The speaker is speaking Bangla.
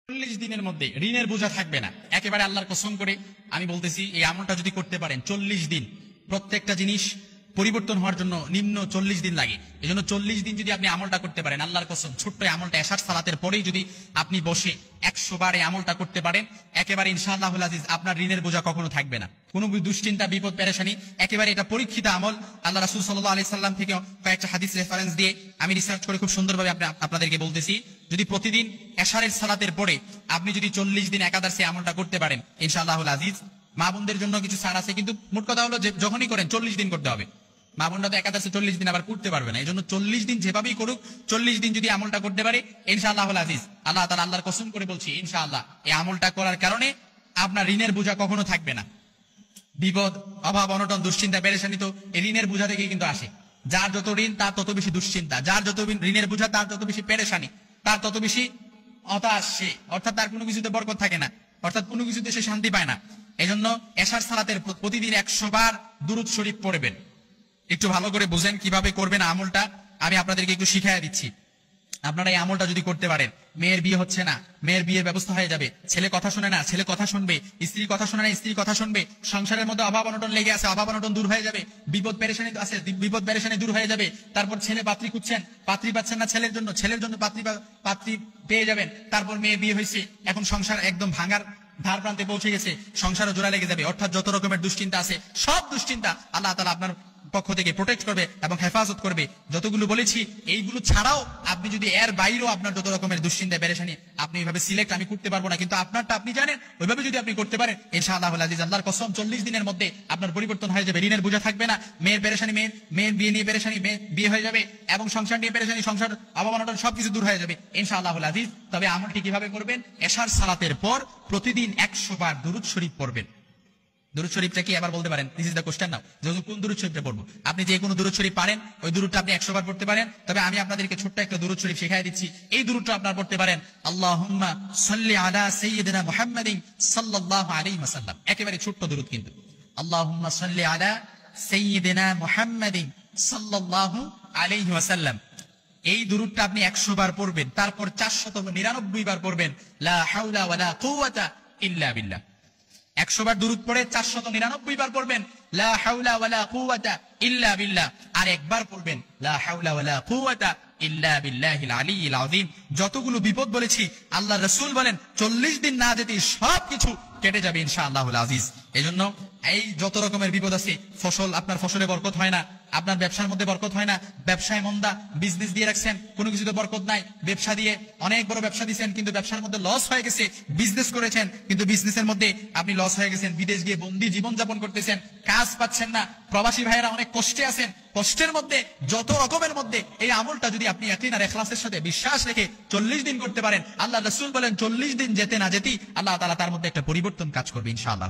40 দিনের মধ্যে ঋণের বোঝা থাকবে না। একেবারে আল্লাহর কসম করে আমি বলতেছি, এই আমলটা যদি করতে পারেন 40 দিন, প্রত্যেকটা জিনিস পরিবর্তন হওয়ার জন্য নিম্ন 40 দিন লাগে। এই জন্য 40 দিন যদি আপনি আমলটা করতে পারেন, আল্লাহর কসম, ছোট্ট আমলটা এশার সালাতের পরেই যদি আপনি বসে 100 বার এই আমলটা করতে পারেন, একেবারে ইনশাআল্লাহুল আজিজ আপনার ঋণের বোঝা কখনো থাকবে না। কোনো দুশ্চিন্তা, বিপদ, পেরেশানি, একেবারে এটা পরীক্ষিত আমল। আল্লাহ রাসূল সাল্লাল্লাহু আলাইহি সাল্লাম থেকে কয়েকটা হাদিস রেফারেন্স দিয়ে আমি রিসার্চ করে খুব সুন্দরভাবে আপনাদেরকে বলতেছি। যদি প্রতিদিন এশারের সালাতের পরে আপনি যদি 40 দিন একাদার সে আমলটা করতে পারেন, ইনশাআল্লাহুল আজিজ, মা বোনদের জন্য কিছু ছাড় আছে, কিন্তু মোট কথা হলো যে যখনই করেন 40 দিন করতে হবে। মা বোনরা তো একাদশে 40 দিন আবার করতে পারবে না, এই জন্য 40 দিন যেভাবেই করুক, 40 দিন যদি আমলটা করতে পারে, ইনশাআল্লাহুল আজিজ, আল্লাহ তাআলা, আল্লাহর কসম করে বলছি, ইনশাআল্লাহ এই আমলটা করার কারণে আপনার ঋণের বোঝা কখনো থাকবে না। বিপদ, অভাব, অনটন, দুশ্চিন্তা, পেরেশানি তো এই ঋণের বোঝা থেকেই কিন্তু আসে। যার যত ঋণ তার তত বেশি দুশ্চিন্তা, যার যত ঋণের বোঝা তার তত বেশি পেরেশানি, তার তত বেশি হতাশ সে, অর্থাৎ তার কোনো কিছুতে বরকত থাকে না, অর্থাৎ কোনো কিছুতে সে শান্তি পায় না। এই জন্য এশার সালাতের প্রতিদিন 100 বার দুরূদ শরীফ পড়বেন। একটু ভালো করে বুঝেন কিভাবে করবেন আমলটা, আমি আপনাদেরকে একটু শিখিয়ে দিচ্ছি। আপনারা এই আমলটা যদি করতে পারেন, মেয়ের বিয়ে হচ্ছে না, মেয়ের বিয়ের ব্যবস্থা হয়ে যাবে। ছেলে কথা শুনে না, ছেলে কথা শুনবে। স্ত্রী কথা শুনে না, স্ত্রী কথা শুনবে। সংসারের মধ্যে অভাব অনটন লেগে আছে, অভাব অনটন দূর হয়ে যাবে। বিপদ পেরেশানি আছে, বিপদ পেরেশানি দূর হয়ে যাবে। তারপর ছেলে পাত্রী খুঁজছেন, পাত্রী পাচ্ছেন না ছেলের জন্য, ছেলের জন্য পাত্রী পেয়ে যাবেন। তারপর মেয়ে বিয়ে হয়েছে, এখন সংসার একদম ভাঙার ধার প্রান্তে পৌঁছে গেছে, সংসারও জোড়া লেগে যাবে। অর্থাৎ যত রকমের দুশ্চিন্তা আছে, সব দুশ্চিন্তা আল্লাহ তাআলা আপনার পক্ষ থেকে প্রোটেক্ট করবে এবং হেফাজত করবে। যতগুলো বলেছি এইগুলো ছাড়াও আপনি যদি এর বাইরেও আপনার যত রকমের দুশ্চিন্তা, পেরেশানি, আপনি এইভাবে সিলেক্ট আমি করতে পারবো না, কিন্তু আপনারটা আপনি জানেন, ওইভাবে যদি আপনি করতে পারেন, ইনশাআল্লাহুল আজিজ, আল্লাহর কসম, 40 দিনের মধ্যে আপনার পরিবর্তন হয়ে যাবে। ঋণের বোঝা থাকবে না, মেয়ের পেরেশানি, মেয়ের বিয়ে নিয়ে পেরেশানি, মেয়ের বিয়ে হয়ে যাবে, এবং সংসার নিয়ে পেরেশানি, সংসার অভাব অনটন সবকিছু দূর হয়ে যাবে, ইনশাআল্লাহুল আজিজ। তবে আমলটি কিভাবে করবেন? এশার সালাতের পর প্রতিদিন 100 বার দুরূদ শরীফ পড়বেন। দুরূদ শরীফটা কি আবার বলতে পারেন? দিস ইজ দ্য কোশ্চেন নাও, যে কোন দুরূদ শরীফটা পড়বো? আপনি যে কোনো দুরূদ শরীফ পারেন, ওই দুরূদটা আপনি 100 বার পড়তে পারেন। তবে আমি আপনাদেরকে ছোট্ট একটা দুরূদ শরীফ শিখিয়ে দিচ্ছি। এই দুরূদটা আপনারা পড়তে পারেন, আল্লাহুম্মা সাল্লি আলা সাইয়্যিদিনা মুহাম্মাদিন সাল্লাল্লাহু আলাইহি ওয়াসাল্লাম। একেবারে ছোট্ট দুরূদ কিন্তু, আল্লাহুম্মা সাল্লি আলা সাইয়্যিদিনা মুহাম্মাদিন সাল্লাল্লাহু আলাইহি ওয়াসাল্লাম। এই দুরূদটা আপনি 100 বার পড়বেন, তারপর 499 বার পড়বেন, লা হাওলা ওয়ালা কুওয়াতা ইল্লা বিল্লাহ। 100 বার দুরূদ পড়ে 499 বার পড়বেন, লা হাওলা ওয়ালা কুওয়াতা ইল্লা বিল্লাহ। আর একবার পড়বেন, লা হাওলা ওয়ালা কুওয়াতা ইল্লা বিল্লাহিল আলিয়্যিল আযীম। যতগুলো বিপদ বলেছি, আল্লাহর রাসূল বলেন 40 দিন না যেতেই সবকিছু কেটে যাবে ইনশাআল্লাহুল আজিজ। এজন্য এই যত রকমের বিপদ আছে, আপনার ফসলে বরকত হয় না, আপনার ব্যবসার মধ্যে বরকত হয় না, ব্যবসায় মন্দা, বিজনেস দিয়ে রাখছেন, কোনো কিছুতে বরকত নাই, ব্যবসা দিয়ে অনেক বড় ব্যবসা দিয়েছেন কিন্তু ব্যবসার মধ্যে লস হয়ে গেছে, বিজনেস করেছেন কিন্তু বিজনেসের মধ্যে আপনি লস হয়ে গেছেন, বিদেশ গিয়ে বন্দি জীবন যাপন করতেছেন, কাজ পাচ্ছেন না, প্রবাসী ভাইয়েরা অনেক কষ্টে আছেন, কষ্টের মধ্যে, যত রকমের মধ্যে এই আমলটা যদি আপনি ইয়াকিন আর ইখলাসের সাথে বিশ্বাস রেখে 40 দিন করতে পারেন, আল্লাহ রাসূল বলেন 40 দিন যেতে না যেতেই আল্লাহ তাআলা তার মধ্যে একটা পরিবর্তন কাজ করবে ইনশাআল্লাহ।